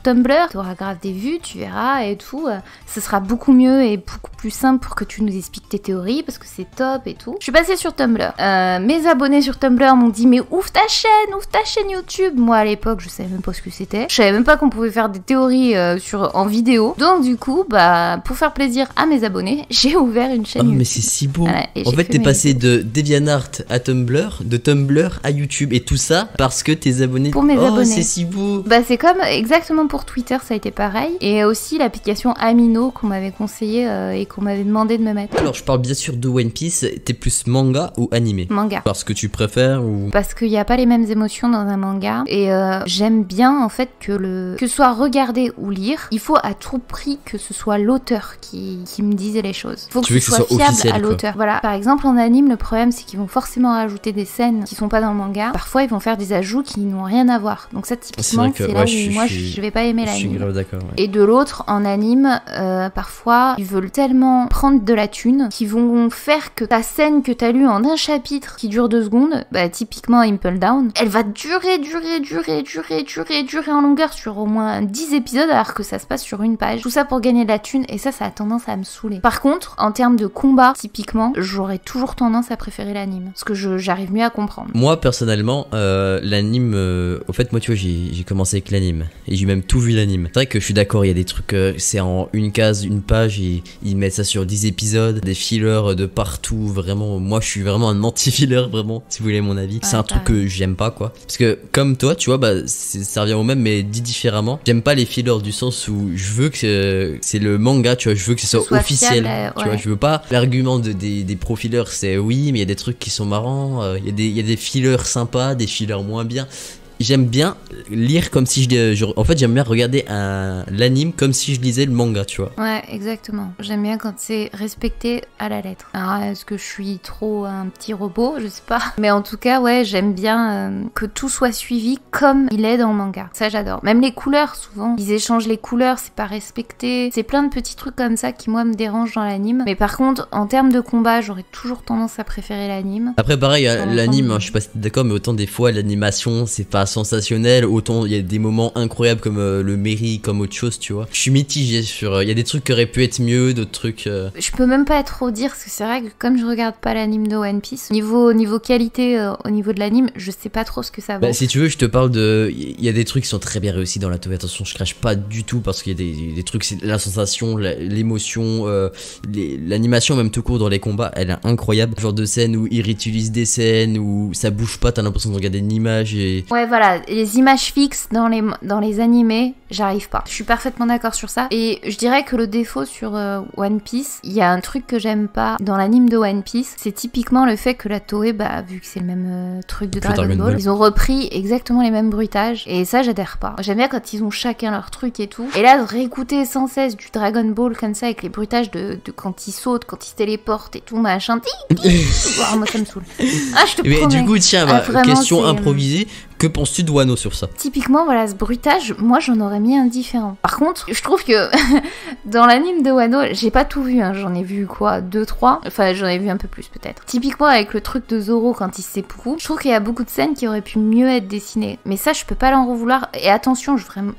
Tumblr, t'auras grave des vues, tu verras et tout. Ce sera beaucoup mieux et beaucoup plus simple pour que tu nous expliques tes théories, parce que c'est top et tout. Je suis passée sur Tumblr. Mes abonnés sur Tumblr m'ont dit, mais ouvre ta chaîne YouTube. Moi à l'époque, je savais même pas ce que c'était. Je savais même pas qu'on pouvait faire des théories en vidéo. Donc du coup, bah pour faire plaisir à mes abonnés, j'ai ouvert une chaîne YouTube. Mais c'est si beau. Voilà, en fait, t'es passé de DeviantArt à Tumblr, de Tumblr à YouTube, et tout ça parce que tes abonnés... Pour mes abonnés. C'est si beau. Bah c'est comme exactement pour Twitter, ça a été pareil. Et aussi l'application Amino qu'on m'avait conseillé et qu'on m'avait demandé de me mettre. Alors je parle bien sûr de One Piece. T'es plus manga ou animé? Manga. Parce que tu préfères ou... Parce qu'il n'y a pas les mêmes émotions dans un manga. Et j'aime bien en fait que ce soit regarder ou lire, il faut à tout prix que ce soit l'auteur qui me dise les choses. Faut que ce soit fiable officiel, à l'auteur. Voilà. Par exemple en anime, le problème c'est qu'ils vont forcément rajouter des scènes qui sont pas dans le manga. Parfois ils vont faire des ajouts qui n'ont rien à voir. Donc ça typiquement c'est là où moi je vais pas aimer l'anime. Je suis grave d'accord. Ouais. Et de l'autre en anime, parfois ils veulent tellement prendre de la thune qu'ils vont faire que ta scène que t'as lue en un chapitre qui dure 2 secondes, bah typiquement Impel Down, elle va durer en longueur sur au moins 10 épisodes alors que ça se passe sur une page. Tout ça pour gagner de la thune et ça a tendance à me saouler. Par contre, en termes de combat, typiquement, j'aurais toujours tendance à préférer l'anime parce que j'arrive mieux à comprendre. Moi personnellement, l'anime, au fait moi tu vois j'ai commencé avec l'anime et j'ai même tout vu l'anime. C'est vrai que je suis d'accord, il y a des trucs, c'est en une case, une page et ils mettent ça sur 10 épisodes, des fillers de partout, vraiment, moi je suis vraiment un anti-filler vraiment, si vous voulez mon avis. C'est un truc que j'aime pas quoi. Parce que comme toi, tu vois, bah ça revient au même mais dit différemment. J'aime pas les fillers du sens où je veux que c'est le manga, tu vois, je veux que ce soit officiel. Fiable, tu vois, je veux pas l'argument des pro-fillers, c'est oui, mais il y a des trucs qui sont marrants, il y a des fillers sympas, des fillers moins bien. J'aime bien lire comme si en fait j'aime bien regarder l'anime comme si je lisais le manga, tu vois. Ouais, exactement. J'aime bien quand c'est respecté à la lettre. Alors est-ce que je suis trop un petit robot? Je sais pas. Mais en tout cas, ouais, j'aime bien que tout soit suivi comme il est dans le manga. Ça j'adore. Même les couleurs, souvent, ils échangent les couleurs, c'est pas respecté. C'est plein de petits trucs comme ça qui moi me dérangent dans l'anime. Mais par contre, en termes de combat, j'aurais toujours tendance à préférer l'anime. Après pareil, l'anime, je sais pas si t'es d'accord, mais autant des fois l'animation c'est pas sensationnel, autant il y a des moments incroyables comme le Mary, comme autre chose, tu vois. Je suis mitigé sur, il y a des trucs qui auraient pu être mieux, d'autres trucs... Je peux même pas trop dire, parce que c'est vrai que comme je regarde pas l'anime de One Piece, niveau qualité, au niveau de l'anime, je sais pas trop ce que ça vaut. Bah, si tu veux, je te parle de... Il y a des trucs qui sont très bien réussis dans la Toei, attention, je crache pas du tout, parce qu'il y a des trucs, c'est la sensation, l'émotion, l'animation même tout court dans les combats, elle est incroyable. Genre de scène où ils réutilisent des scènes, où ça bouge pas, t'as l'impression de regarder une image et... Ouais, voilà, les images fixes dans les animés, j'arrive pas. Je suis parfaitement d'accord sur ça. Et je dirais que le défaut sur One Piece, il y a un truc que j'aime pas dans l'anime de One Piece, c'est typiquement le fait que la Toei, bah vu que c'est le même truc de Dragon Ball, ils ont repris exactement les mêmes bruitages. Et ça, j'adhère pas. J'aime bien quand ils ont chacun leur truc et tout. Et là, de réécouter sans cesse du Dragon Ball comme ça, avec les bruitages de quand ils sautent, quand ils se téléportent et tout, machin. Oh, moi, ça me saoule. Ah, je te promets. Mais du coup, tiens, question improvisée. Que penses-tu de Wano sur ça? Typiquement, voilà, ce bruitage, moi j'en aurais mis un différent. Par contre, je trouve que dans l'anime de Wano, j'ai pas tout vu, hein. J'en ai vu quoi, 2, 3. Enfin, j'en ai vu un peu plus peut-être. Typiquement avec le truc de Zoro quand il se sépouille, je trouve qu'il y a beaucoup de scènes qui auraient pu mieux être dessinées. Mais ça, je peux pas l'en vouloir. Et attention,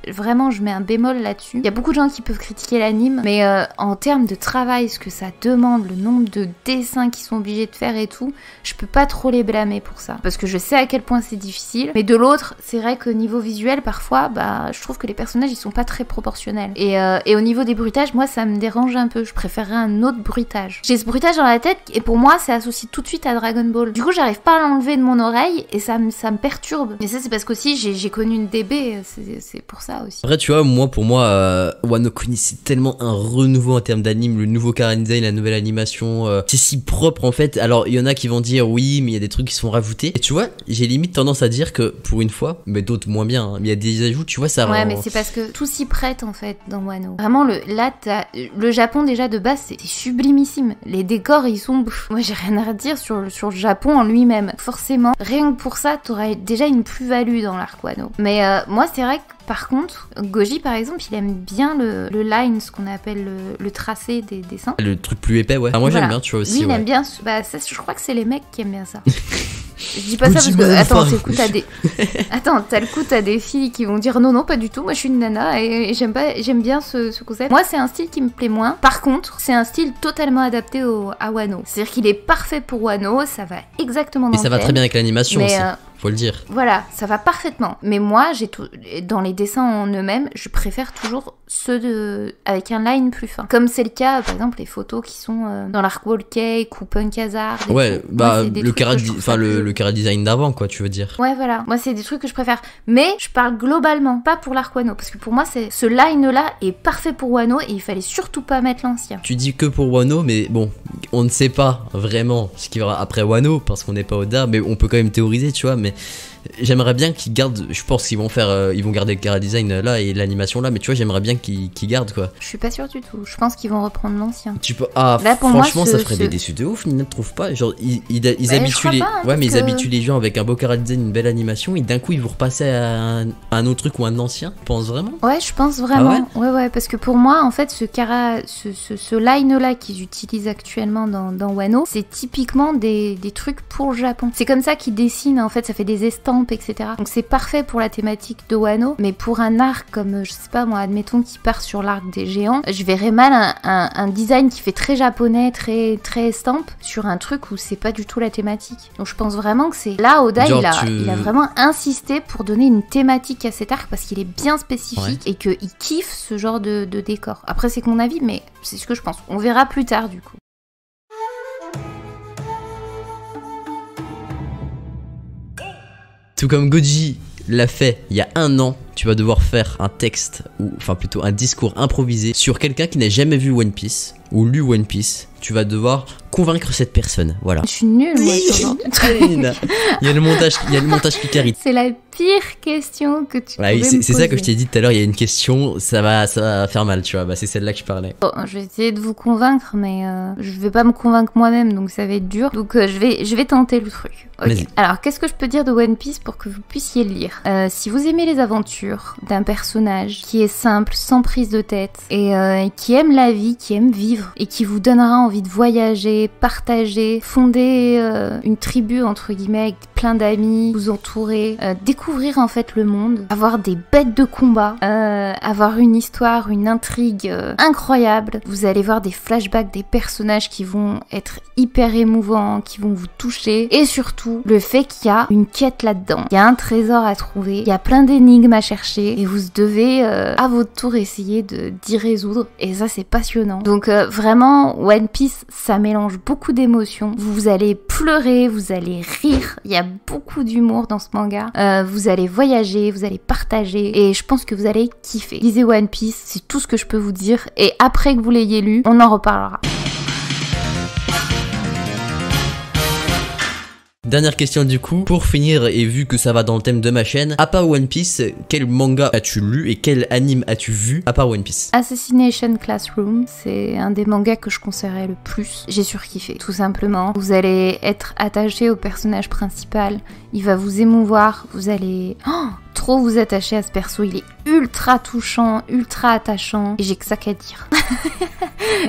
vraiment, je mets un bémol là-dessus. Il y a beaucoup de gens qui peuvent critiquer l'anime, mais en termes de travail, ce que ça demande, le nombre de dessins qu'ils sont obligés de faire et tout, je peux pas trop les blâmer pour ça. Parce que je sais à quel point c'est difficile. Mais de l'autre, c'est vrai qu'au niveau visuel, parfois, bah, je trouve que les personnages, ils sont pas très proportionnels. Et au niveau des bruitages, moi, ça me dérange un peu. Je préférerais un autre bruitage. J'ai ce bruitage dans la tête, et pour moi, c'est associé tout de suite à Dragon Ball. Du coup, j'arrive pas à l'enlever de mon oreille, et ça me perturbe. Mais ça, c'est parce qu'aussi, j'ai connu une DB, c'est pour ça aussi. Après, tu vois, pour moi, Wano Kuni, c'est tellement un renouveau en termes d'anime, le nouveau chara design, la nouvelle animation, c'est si propre, en fait. Alors, il y en a qui vont dire, oui, mais il y a des trucs qui sont rajoutés. Et tu vois, j'ai limite tendance à dire que, pour une fois, mais d'autres moins bien, hein, mais il y a des ajouts, tu vois, ça ouais, rend... mais c'est parce que tout s'y prête en fait dans Wano. Vraiment, là, le Japon déjà de base, c'est sublimissime. Les décors, ils sont... moi, j'ai rien à redire sur le Japon en lui-même. Forcément, rien que pour ça, t'aurais déjà une plus-value dans l'arc Wano. Mais moi, c'est vrai que par contre, Goji par exemple, il aime bien le line, ce qu'on appelle le tracé des dessins. Le truc plus épais, ouais. Enfin, moi j'aime bien, tu vois aussi. Lui, il aime bien. Bah, ça, je crois que c'est les mecs qui aiment bien ça. Je dis pas ça parce que. Attends, t'as le coup, t'as des filles qui vont dire non, pas du tout, moi je suis une nana et j'aime bien ce concept. Moi, c'est un style qui me plaît moins. Par contre, c'est un style totalement adapté à Wano. C'est-à-dire qu'il est parfait pour Wano, ça va exactement dans le Et ça va très bien avec l'animation aussi. Faut le dire. Voilà, ça va parfaitement. Mais moi, dans les dessins en eux-mêmes, je préfère toujours ceux avec un line plus fin. Comme c'est le cas, par exemple, les photos qui sont dans l'arc Wall Cake ou Punk Hazard. Ouais, bah le chara design d'avant, quoi, tu veux dire. Ouais, voilà. Moi, c'est des trucs que je préfère. Mais je parle globalement, pas pour l'arc Wano, parce que pour moi, ce line-là est parfait pour Wano et il fallait surtout pas mettre l'ancien. Tu dis que pour Wano, mais bon, on ne sait pas vraiment ce qu'il y aura après Wano parce qu'on n'est pas au dard, mais on peut quand même théoriser, tu vois. Mais j'aimerais bien qu'ils gardent, je pense qu'ils vont ils vont garder le chara design là et l'animation là, mais tu vois, j'aimerais bien qu'ils gardent, quoi. Je suis pas sûre du tout. Je pense qu'ils vont reprendre l'ancien. Tu peux, là, franchement, moi, ça ferait des déçus de ouf. Nina ne trouve pas, genre ils habituent les, ouais, mais ils habituent les gens avec un beau chara design, une belle animation, et d'un coup ils vont repasser à un autre truc ou un ancien. Tu penses vraiment? Ouais, je pense vraiment. Ah ouais, parce que pour moi, en fait, ce line là qu'ils utilisent actuellement dans Wano, c'est typiquement des trucs pour le Japon. C'est comme ça qu'ils dessinent, en fait, ça fait des estampes, etc. Donc c'est parfait pour la thématique de Wano, mais pour un arc comme, je sais pas moi, admettons qu'il part sur l'arc des géants, je verrais mal un design qui fait très japonais, très estampe, sur un truc où c'est pas du tout la thématique. Donc je pense vraiment que c'est... Là, Oda, il a vraiment insisté pour donner une thématique à cet arc parce qu'il est bien spécifique et qu'il kiffe ce genre de décor. Après, c'est que mon avis, mais c'est ce que je pense. On verra plus tard, du coup. Tout comme Goji l'a fait il y a 1 an, tu vas devoir faire un texte, ou enfin plutôt un discours improvisé sur quelqu'un qui n'a jamais vu One Piece ou lu One Piece. Tu vas devoir convaincre cette personne, voilà. Je suis nulle, moi, ce genre de truc. Il y a le montage qui carry. C'est la pire question que tu ouais, c'est ça que je t'ai dit tout à l'heure, il y a une question, ça va faire mal, tu vois, bah, c'est celle-là que je parlais. Bon, je vais essayer de vous convaincre, mais je vais pas me convaincre moi-même, donc ça va être dur. Donc je vais tenter le truc. Okay. Alors, qu'est-ce que je peux dire de One Piece pour que vous puissiez le lire? Si vous aimez les aventures d'un personnage qui est simple, sans prise de tête, et qui aime la vie, qui aime vivre, et qui vous donnera envie de voyager, partager, fonder une tribu, entre guillemets, avec plein d'amis, vous entourer, découvrir en fait le monde, avoir des bêtes de combat, avoir une histoire, une intrigue incroyable. Vous allez voir des flashbacks des personnages qui vont être hyper émouvants, qui vont vous toucher, et surtout le fait qu'il y a une quête là-dedans, il y a un trésor à trouver, il y a plein d'énigmes à chercher, et vous devez à votre tour essayer d'y résoudre, et ça c'est passionnant. Donc vraiment, One Piece, ça mélange mélange beaucoup d'émotions. Vous allez pleurer, vous allez rire. Il y a beaucoup d'humour dans ce manga. Vous allez voyager, vous allez partager. Et je pense que vous allez kiffer. Lisez One Piece, c'est tout ce que je peux vous dire. Et après que vous l'ayez lu, on en reparlera. Dernière question du coup, pour finir et vu que ça va dans le thème de ma chaîne, à part One Piece, quel manga as-tu lu et quel anime as-tu vu à part One Piece? Assassination Classroom, c'est un des mangas que je conseillerais le plus. J'ai surkiffé, tout simplement. Vous allez être attaché au personnage principal, il va vous émouvoir, vous allez trop vous attacher à ce perso, il est ultra touchant, ultra attachant, et j'ai que ça qu'à dire.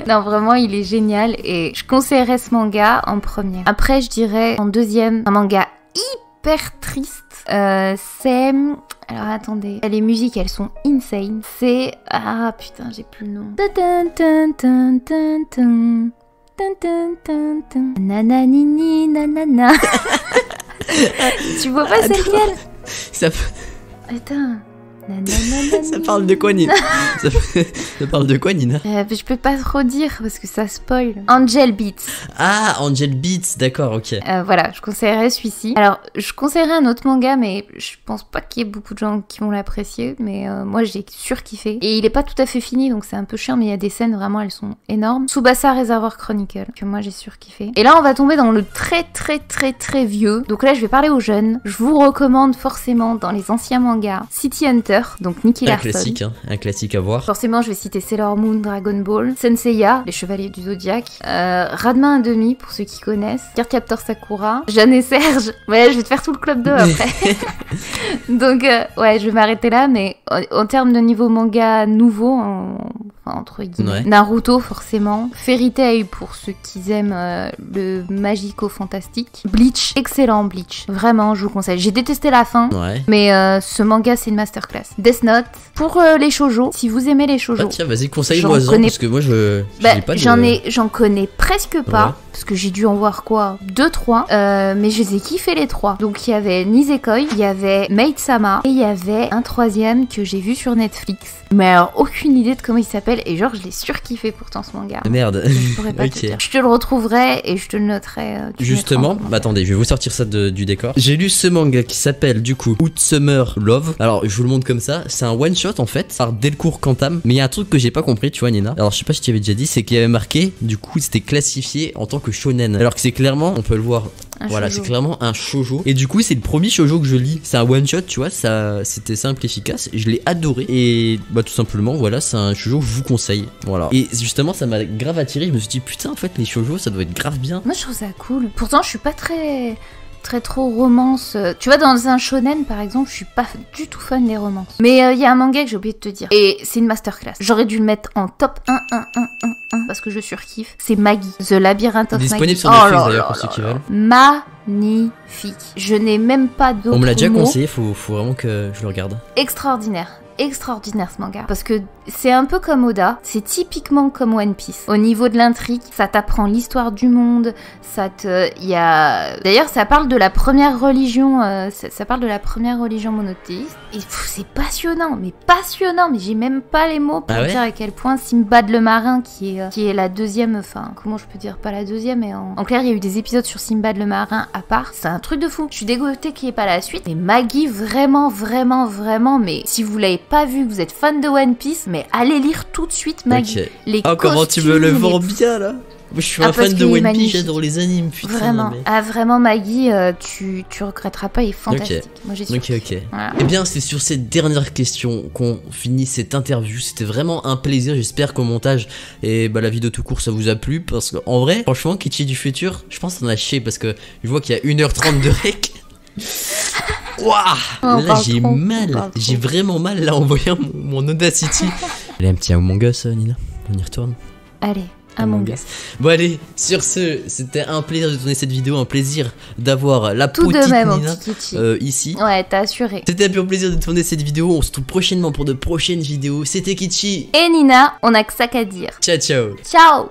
Non, vraiment, il est génial et je conseillerais ce manga en premier. Après, je dirais en deuxième, un manga hyper triste. C'est... Alors attendez, les musiques elles sont insane. C'est... Ah putain, j'ai plus le nom. Nananini nanana. Tu vois pas c'est lequel? Ça... Attends. Ça parle de quoi, Nina? Ça parle de quoi, Nina? Je peux pas trop dire parce que ça spoil. Angel Beats. Ah, Angel Beats, d'accord, ok. Voilà, je conseillerais celui-ci. Alors, je conseillerais un autre manga, mais je pense pas qu'il y ait beaucoup de gens qui vont l'apprécier. Mais moi, j'ai surkiffé. Et il est pas tout à fait fini, donc c'est un peu chiant, mais il y a des scènes vraiment, elles sont énormes. Tsubasa Reservoir Chronicle, que moi j'ai surkiffé. Et là, on va tomber dans le très vieux. Donc là, je vais parler aux jeunes. Je vous recommande forcément dans les anciens mangas City Hunter. Donc Nicky Larson. Un classique à voir. Forcément, je vais citer Sailor Moon, Dragon Ball, Senseiya, les Chevaliers du Zodiaque, Ranma 1/2 pour ceux qui connaissent, Cardcaptor Sakura, Jeanne et Serge. Ouais, je vais te faire tout le club 2 après. Donc ouais, je vais m'arrêter là, mais en termes de niveau manga nouveau, entre guillemets, Naruto forcément, Fairy Tail pour ceux qui aiment le magico-fantastique, Bleach, excellent Bleach, vraiment je vous conseille. J'ai détesté la fin, mais ce manga c'est une masterclass. Death Note, pour les shoujo, si vous aimez les shoujo. Ah tiens, vas-y, conseille-moi ça, parce que moi j'en connais presque pas, parce que j'ai dû en voir quoi 2-3, mais je les ai kiffés les 3. Donc il y avait Nisekoi, il y avait Maid-sama, et il y avait un troisième que j'ai vu sur Netflix. Mais alors, aucune idée de comment il s'appelle, et genre je l'ai surkiffé pourtant ce manga. Merde. Je pourrais pas te dire. Je te le retrouverai et je te le noterai. Justement, attendez, je vais vous sortir ça du décor. J'ai lu ce manga qui s'appelle du coup Out Summer Love. Alors je vous le montre comme ça, c'est un one shot en fait, par Delcourt Quantam. Mais il y a un truc que j'ai pas compris, tu vois Nina. Alors je sais pas si tu avais déjà dit, c'est qu'il y avait marqué, du coup c'était classifié en tant que shonen. Alors que c'est clairement, on peut le voir. Voilà, c'est clairement un shoujo. Et du coup, c'est le premier shoujo que je lis. C'est un one shot, tu vois, ça c'était simple et efficace. Je l'ai adoré. Et bah tout simplement, voilà, c'est un shoujo que je vous conseille. Voilà. Et justement, ça m'a grave attiré. Je me suis dit putain, en fait, les shoujo, ça doit être grave bien. Moi, je trouve ça cool. Pourtant, je suis pas très trop romance. Tu vois, dans un shonen par exemple, je suis pas du tout fan des romances. Mais il y a un manga que j'ai oublié de te dire. Et c'est une masterclass. J'aurais dû le mettre en top 1 parce que je surkiffe. C'est Maggie, The Labyrinth of Maggie. Disponible sur Netflix d'ailleurs pour ceux qui veulent. Magnifique. Je n'ai même pas d'autres mots. On me l'a déjà conseillé, faut vraiment que je le regarde. Extraordinaire ce manga, parce que c'est un peu comme Oda, c'est typiquement comme One Piece. Au niveau de l'intrigue, ça t'apprend l'histoire du monde, d'ailleurs ça parle de la première religion, ça parle de la première religion monothéiste, et c'est passionnant, mais j'ai même pas les mots pour dire à quel point Simbad le marin, qui est la deuxième, enfin comment je peux dire, pas la deuxième, mais en clair il y a eu des épisodes sur Simbad le marin à part, c'est un truc de fou. Je suis dégoûtée qu'il n'y ait pas la suite, mais Maggie vraiment, mais si vous l'avez pas vu, que vous êtes fan de One Piece, mais allez lire tout de suite Maggie. Les comment tu me le vends bien là. Moi, je suis un fan de One Piece, j'adore les animes, putain. Vraiment, vraiment Maggie, tu regretteras pas, il est fantastique. Moi j'ai su. Ok. Voilà. Eh bien, c'est sur cette dernière question qu'on finit cette interview. C'était vraiment un plaisir. J'espère qu'au montage et la vidéo tout court ça vous a plu, parce qu'en vrai, franchement, Kichi du futur, je pense qu'on a chié parce que je vois qu'il y a 1h30 de rec. Waouh, là j'ai mal, j'ai vraiment mal là en voyant mon Audacity. Allez, un petit Among Us, Nina, on y retourne. Allez, Among Us. Bon allez, sur ce, c'était un plaisir de tourner cette vidéo, un plaisir d'avoir la tout petite de même, Nina ici. Ouais, t'as assuré. C'était un pur plaisir de tourner cette vidéo, on se retrouve prochainement pour de prochaines vidéos. C'était Kichi et Nina, on a que ça qu'à dire. Ciao. Ciao.